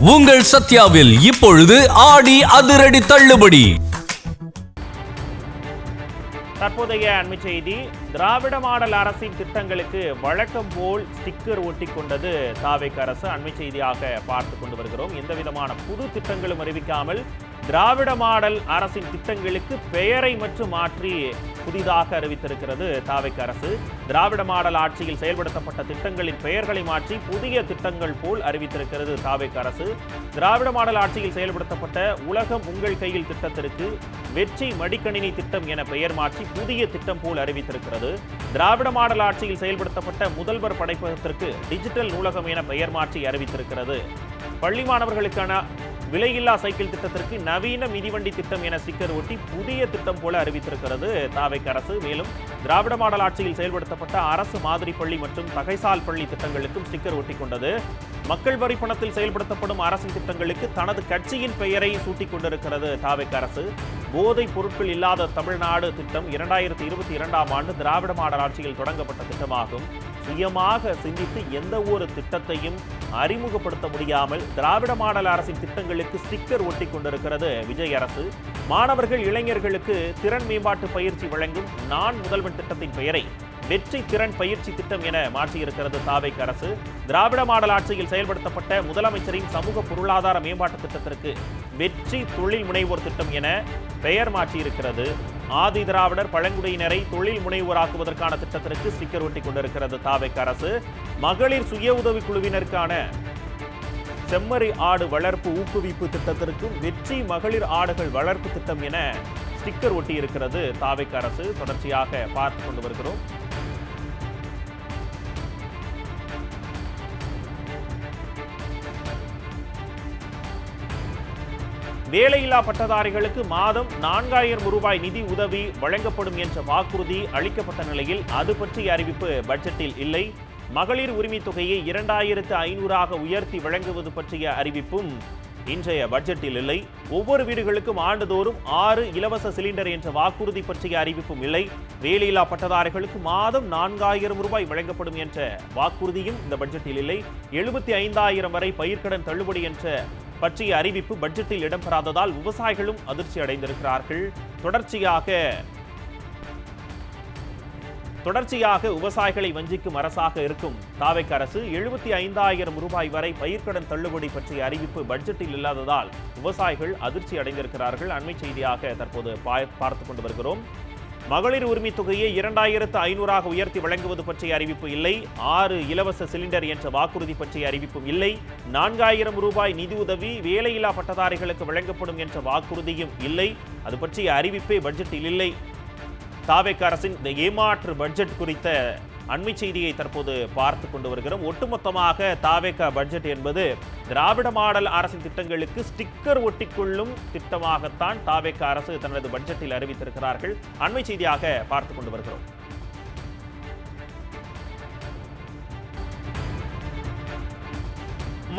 உங்கள் சத்யாவில் இப்பொழுது ஆடி அதிரடி தள்ளுபடி. தற்போதைய அண்மை செய்தி. திராவிட மாடல் அரசின் திட்டங்களுக்கு வழக்கம் போல் ஸ்டிக்கர் ஒட்டி கொண்டது தாவேக அரசு. அண்மை செய்தியாக பார்த்து கொண்டு வருகிறோம். எந்த விதமான புது திட்டங்களும் அறிவிக்காமல் திராவிட மாடல் அரசின் திட்டங்களுக்கு பெயரை மட்டும் மாற்றி புதிதாக அறிவித்திருக்கிறது தாவேக அரசு. திராவிட மாடல் ஆட்சியில் செயல்படுத்தப்பட்ட திட்டங்களின் பெயர்களை மாற்றி புதிய திட்டங்கள் போல் அறிவித்திருக்கிறது தாவேக அரசு. திராவிட மாடல் ஆட்சியில் செயல்படுத்தப்பட்ட உலகம் உங்கள் கையில் திட்டத்திற்கு வெற்றி மடிக்கணினி திட்டம் என பெயர் மாற்றி புதிய திட்டம் போல் அறிவித்திருக்கிறது. திராவிட மாடல் ஆட்சியில் செயல்படுத்தப்பட்ட முதல்வர் படைப்பகத்திற்கு டிஜிட்டல் நூலகம் என பெயர் மாற்றி அறிவித்திருக்கிறது. பள்ளி மாணவர்களுக்கான விலையில்லா சைக்கிள் திட்டத்திற்கு நவீன மிதிவண்டி திட்டம் என ஸ்டிக்கர் ஒட்டி புதிய திட்டம் போல அறிவித்திருக்கிறது தாவேக அரசு. மேலும் திராவிட மாடல் ஆட்சியில் செயல்படுத்தப்பட்ட அரசு மாதிரி பள்ளி மற்றும் தகைசால் பள்ளி திட்டங்களுக்கும் ஸ்டிக்கர் ஒட்டி கொண்டது. மக்கள் வரி பணத்தில் செயல்படுத்தப்படும் அரசின் திட்டங்களுக்கு தனது கட்சியின் பெயரை சூட்டிக் கொண்டிருக்கிறது தாவேக அரசு. போதைப் பொருட்கள் இல்லாத தமிழ்நாடு திட்டம் 2022ஆம் ஆண்டு திராவிட மாடல் ஆட்சியில் தொடங்கப்பட்ட திட்டமாகும். சுயமாக சிந்தித்து எந்த ஒரு திட்டத்தையும் அறிமுகப்படுத்த முடியாமல் திராவிட மாடல் அரசின் திட்டங்களுக்கு ஸ்டிக்கர் ஒட்டி கொண்டிருக்கிறது விஜய் அரசு. மாணவர்கள் இளைஞர்களுக்கு திறன் மேம்பாட்டு பயிற்சி வழங்கும் நான் முதல்வன் திட்டத்தின் பெயரை வெற்றி திறன் பயிற்சி திட்டம் என மாற்றியிருக்கிறது தாவேக அரசு. திராவிட மாடல் ஆட்சியில் செயல்படுத்தப்பட்ட முதலமைச்சரின் சமூக பொருளாதார மேம்பாட்டு திட்டத்திற்கு வெற்றி தொழில் முனைவோர் திட்டம் என பெயர் மாற்றியிருக்கிறது. ஆதி திராவிடர் பழங்குடியினரை தொழில் முனைவோராக்குவதற்கான திட்டத்திற்கு ஸ்டிக்கர் ஒட்டி கொண்டிருக்கிறது தாவேக அரசு. மகளிர் சுய உதவி குழுவினருக்கான செம்மறி ஆடு வளர்ப்பு ஊக்குவிப்பு திட்டத்திற்கும் வெற்றி மகளிர் ஆடுகள் வளர்ப்பு திட்டம் என ஸ்டிக்கர் ஒட்டி இருக்கிறது தாவேக அரசு. தொடர்ச்சியாக பார்த்து கொண்டு வருகிறோம். வேலையில்லா பட்டதாரிகளுக்கு மாதம் 4000 ரூபாய் நிதி உதவி வழங்கப்படும் என்ற வாக்குறுதி அளிக்கப்பட்ட நிலையில் அது பற்றிய அறிவிப்பு பட்ஜெட்டில் இல்லை. மகளிர் உரிமை தொகையை 2500 உயர்த்தி வழங்குவது பற்றிய அறிவிப்பும் இன்றைய பட்ஜெட்டில் இல்லை. ஒவ்வொரு வீடுகளுக்கும் ஆண்டுதோறும் 6 இலவச சிலிண்டர் என்ற வாக்குறுதி பற்றிய அறிவிப்பும் இல்லை. வேலையில்லா பட்டதாரிகளுக்கு மாதம் 4000 ரூபாய் வழங்கப்படும் என்ற வாக்குறுதியும் இந்த பட்ஜெட்டில் இல்லை. 75,000 வரை பயிர்க்கடன் தள்ளுபடி என்ற பற்றிய அறிவிப்பு பட்ஜெட்டில் இடம்பெறாததால் விவசாயிகளும் அதிர்ச்சி அடைந்திருக்கிறார்கள். தொடர்ச்சியாக விவசாயிகளை வஞ்சிக்கும் அரசாக இருக்கும் தாவேக அரசு 75,000 ரூபாய் வரை பயிர்க்கடன் தள்ளுபடி பற்றிய அறிவிப்பு பட்ஜெட்டில் இல்லாததால் விவசாயிகள் அதிர்ச்சி அடைந்திருக்கிறார்கள். அண்மை செய்தியாக தற்போது பார்த்து கொண்டு வருகிறோம். மகளிர் உரிமை தொகையை 2500 உயர்த்தி வழங்குவது பற்றிய அறிவிப்பு இல்லை. 6 இலவச சிலிண்டர் என்ற வாக்குறுதி பற்றிய அறிவிப்பும் இல்லை. 4000 ரூபாய் நிதி உதவி வேலையில்லா பட்டதாரிகளுக்கு வழங்கப்படும் என்ற வாக்குறுதியும் இல்லை. அது பற்றிய அறிவிப்பே பட்ஜெட்டில் இல்லை. தாவேக அரசின் இந்த ஏமாற்று பட்ஜெட் குறித்த அண்மை செய்தியை தற்போது பார்த்து கொண்டு வருகிறோம். ஒட்டுமொத்தமாக தாவேக பட்ஜெட் என்பது திராவிட மாடல் அரசின் திட்டங்களுக்கு ஸ்டிக்கர் ஒட்டிக்கொள்ளும் திட்டமாகத்தான் தாவேக அரசு தனது பட்ஜெட்டில் அறிவித்திருக்கிறார்கள். அண்மை செய்தியாக பார்த்து கொண்டு வருகிறோம்.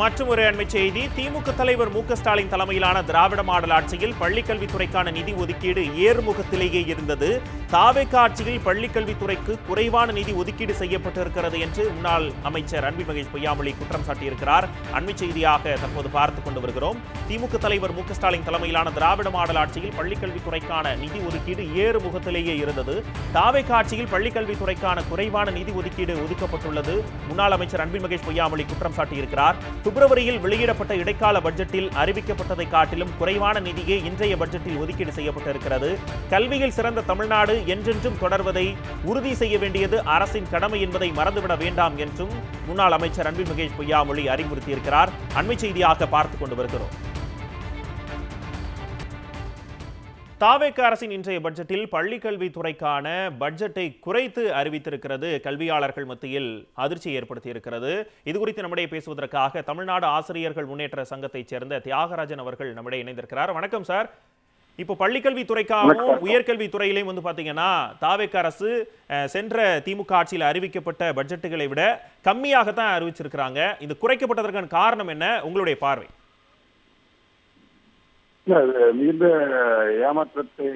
மற்றும் ஒரு அண்மை செய்தி. திமுக தலைவர் மு க ஸ்டாலின் தலைமையிலான திராவிட மாடல் ஆட்சியில் பள்ளிக்கல்வித்துறைக்கான நிதி ஒதுக்கீடு ஏறுமுகத்திலேயே இருந்தது. தாவேக ஆட்சியில் பள்ளிக்கல்வித்துறைக்கு குறைவான நிதி ஒதுக்கீடு செய்யப்பட்டிருக்கிறது என்று முன்னாள் அமைச்சர் அன்பில் மகேஷ் பொய்யாமொழி குற்றம் சாட்டியிருக்கிறார். அண்மை செய்தியாக தற்போது பார்த்து கொண்டு வருகிறோம். திமுக தலைவர் மு க ஸ்டாலின் தலைமையிலான திராவிட மாடல் ஆட்சியில் பள்ளிக்கல்வித்துறைக்கான நிதி ஒதுக்கீடு ஏறுமுகத்திலேயே இருந்தது. தாவேக ஆட்சியில் பள்ளிக்கல்வித்துறைக்கான குறைவான நிதி ஒதுக்கீடு ஒதுக்கப்பட்டுள்ளது. முன்னாள் அமைச்சர் அன்பில் மகேஷ் பொய்யாமொழி குற்றம் சாட்டியிருக்கிறார். பிப்ரவரியில் வெளியிடப்பட்ட இடைக்கால பட்ஜெட்டில் அறிவிக்கப்பட்டதை காட்டிலும் குறைவான நிதியே இன்றைய பட்ஜெட்டில் ஒதுக்கீடு செய்யப்பட்டிருக்கிறது. கல்வியில் சிறந்த தமிழ்நாடு என்றென்றும் தொடர்வதை உறுதி செய்ய வேண்டியது அரசின் கடமை என்பதை மறந்துவிட வேண்டாம் என்றும் முன்னாள் அமைச்சர் அன்பில் மகேஷ் பொய்யாமொழி அறிவுறுத்தியிருக்கிறார். அண்மை செய்தியாக பார்த்துக் கொண்டு வருகிறோம். தாவேக அரசின் இன்றைய பட்ஜெட்டில் பள்ளிக்கல்வித்துறைக்கான பட்ஜெட்டை குறைத்து அறிவித்திருக்கிறது கல்வியாளர்கள் மத்தியில் அதிர்ச்சியை ஏற்படுத்தியிருக்கிறது. இது குறித்து நம்முடைய பேசுவதற்காக தமிழ்நாடு ஆசிரியர்கள் முன்னேற்ற சங்கத்தைச் சேர்ந்த தியாகராஜன் அவர்கள் நம்முடைய இணைந்திருக்கிறார். வணக்கம் சார். இப்போ பள்ளிக்கல்வித்துறைக்காகவும் உயர்கல்வித்துறையிலையும் பாத்தீங்கன்னா தாவேக அரசு சென்ற திமுக ஆட்சியில் அறிவிக்கப்பட்ட பட்ஜெட்டுகளை விட கம்மியாகத்தான் அறிவிச்சிருக்கிறாங்க. இது குறைக்கப்பட்டதற்கான காரணம் என்ன, உங்களுடைய பார்வை? மிகுந்த ஏமாற்றத்தை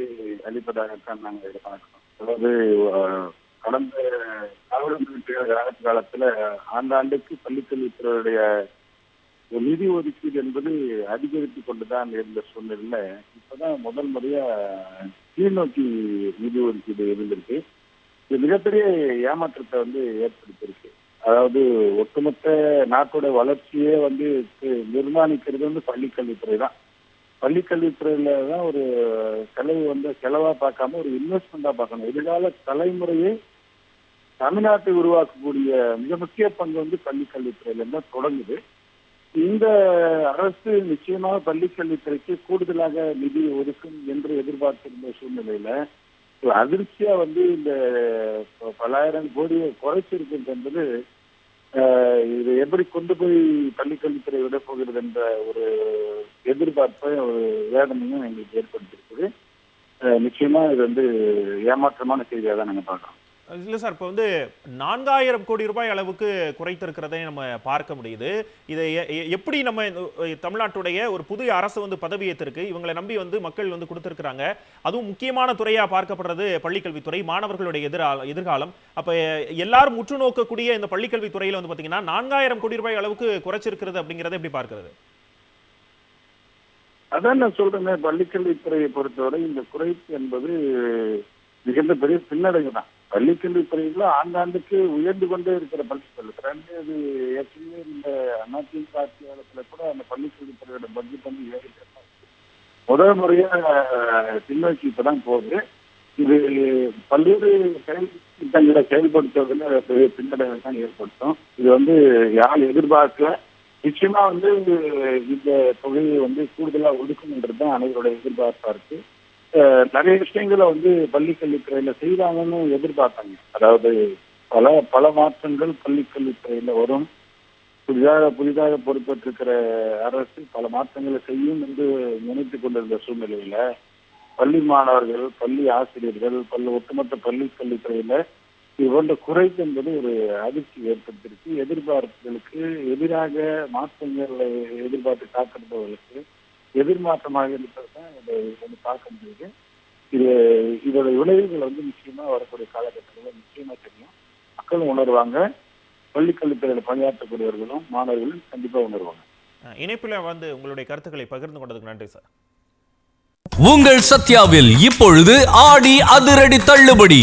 அளிப்பதாகத்தான் நாங்கள் இதை பார்க்கிறோம். அதாவது கடந்த காலத்துல ஆண்டாண்டுக்கு பள்ளிக்கல்வித்துறையுடைய நிதி ஒதுக்கீடு என்பது அதிகரித்து கொண்டுதான் இருந்த சூழ்நிலையில இப்பதான் முதல் முறையா கீழ்நோக்கி நிதி ஒதுக்கீடு இருந்திருக்கு. இது மிகப்பெரிய ஏமாற்றத்தை ஏற்படுத்தியிருக்கு. அதாவது ஒட்டுமொத்த நாட்டோட வளர்ச்சியே நிர்மாணிக்கிறது பள்ளிக்கல்வித்துறை தான். பள்ளிக்கல்வித்துறையில தான் ஒரு செலவு செலவா பார்க்காம ஒரு இன்வெஸ்ட்மெண்டா பார்க்கணும். எதிர்கால தலைமுறையை தமிழ்நாட்டை உருவாக்கக்கூடிய மிக முக்கிய பங்கு பள்ளிக்கல்வித்துறையில தான் தொடங்குது. இந்த அரசு நிச்சயமாக பள்ளிக்கல்வித்துறைக்கு கூடுதலாக நிதி ஒதுக்கும் என்று எதிர்பார்த்திருந்த சூழ்நிலையில அதிர்ச்சியா இந்த பல்லாயிரம் கோடியை குறைச்சிருக்கு என்பது இது எப்படி கொண்டு போய் பள்ளிக்கல்வித்துறை விட போகிறது என்ற ஒரு எதிர்பார்ப்பை ஒரு வேதனையும் எங்களுக்கு ஏற்படுத்தியிருக்குது. நிச்சயமா இது ஏமாற்றமான செய்தியாக தான் நாங்கள் பார்க்கிறோம். இல்லை சார், இப்போ 4000 கோடி ரூபாய் அளவுக்கு குறைத்திருக்கிறதை நம்ம பார்க்க முடியுது. இதை எப்படி நம்ம தமிழ்நாட்டுடைய ஒரு புதிய அரசு பதவியேற்றிருக்கு, இவங்களை நம்பி மக்கள் கொடுத்திருக்கிறாங்க. அதுவும் முக்கியமான துறையா பார்க்கப்படுறது பள்ளிக்கல்வித்துறை, மாணவர்களுடைய எதிர்காலம். அப்ப எல்லாரும் உற்று நோக்கக்கூடிய இந்த பள்ளிக்கல்வித்துறையில பாத்தீங்கன்னா 4000 கோடி ரூபாய் அளவுக்கு குறைச்சிருக்கிறது அப்படிங்கறத எப்படி பார்க்கிறது? அதான் நான் சொல்றேன், பள்ளிக்கல்வித்துறையை பொறுத்தவரை இந்த குறைப்பு என்பது மிகுந்த பெரிய பின்னடைவு தான். பள்ளிக்கல்வித்துறையில ஆண்டாண்டுக்கு உயர்ந்து கொண்டே இருக்கிற பள்ளிக்கல்வித்துறை இது ஏற்கனவே இந்த அதிமுக ஆட்சி காலத்துல கூட அந்த பள்ளிக்கல்வித்துறையோட பட்ஜெட் ஏறிட்டு முதல் முறையா பின்னோக்கி இப்பதான் போகுது. இது பல்வேறு செயல் திட்டங்களை செயல்படுத்துவதில் பெரிய பின்னடைவை தான் ஏற்படுத்தும். இது யாரும் எதிர்பார்க்கல. நிச்சயமா இந்த தொகையை கூடுதலா ஒதுக்கணுன்றதுதான் அனைவருடைய எதிர்பார்ப்பா இருக்கு. நிறைய விஷயங்களை பள்ளிக்கல்வித்துறையில செய்வாங்கன்னு எதிர்பார்த்தாங்க. அதாவது பல மாற்றங்கள் பள்ளிக்கல்வித்துறையில வரும். புதிதாக பொறுப்பேற்றிருக்கிற அரசு பல மாற்றங்களை செய்யும் என்று நினைத்துக் கொண்டிருந்த சூழ்நிலையில பள்ளி மாணவர்கள், பள்ளி ஆசிரியர்கள், ஒட்டுமொத்த பள்ளிக்கல்வித்துறையில இது போன்ற குறைப்பு என்பது ஒரு அதிர்ச்சி ஏற்படுத்தியிருக்கு. எதிர்பார்ப்புகளுக்கு எதிராக மாற்றங்களை எதிர்பார்த்து காத்திருப்பவர்களுக்கு எதிர்மாற்றமாக இருப்பதுதான் இதை பார்க்க முடியுது. இதோட விளைவுகள் நிச்சயமா வரக்கூடிய காலகட்டங்களில் நிச்சயமா தெரியும். மக்களும் உணர்வாங்க, பள்ளிக்கல்வித்துறையில் பணியாற்றக்கூடியவர்களும் மாணவர்களும் கண்டிப்பா உணர்வாங்க. இணைப்பில் உங்களுடைய கருத்துக்களை பகிர்ந்து கொண்டதுக்கு நன்றி சார். உங்கள் சத்யாவில் இப்பொழுது ஆடி அதிரடி தள்ளுபடி.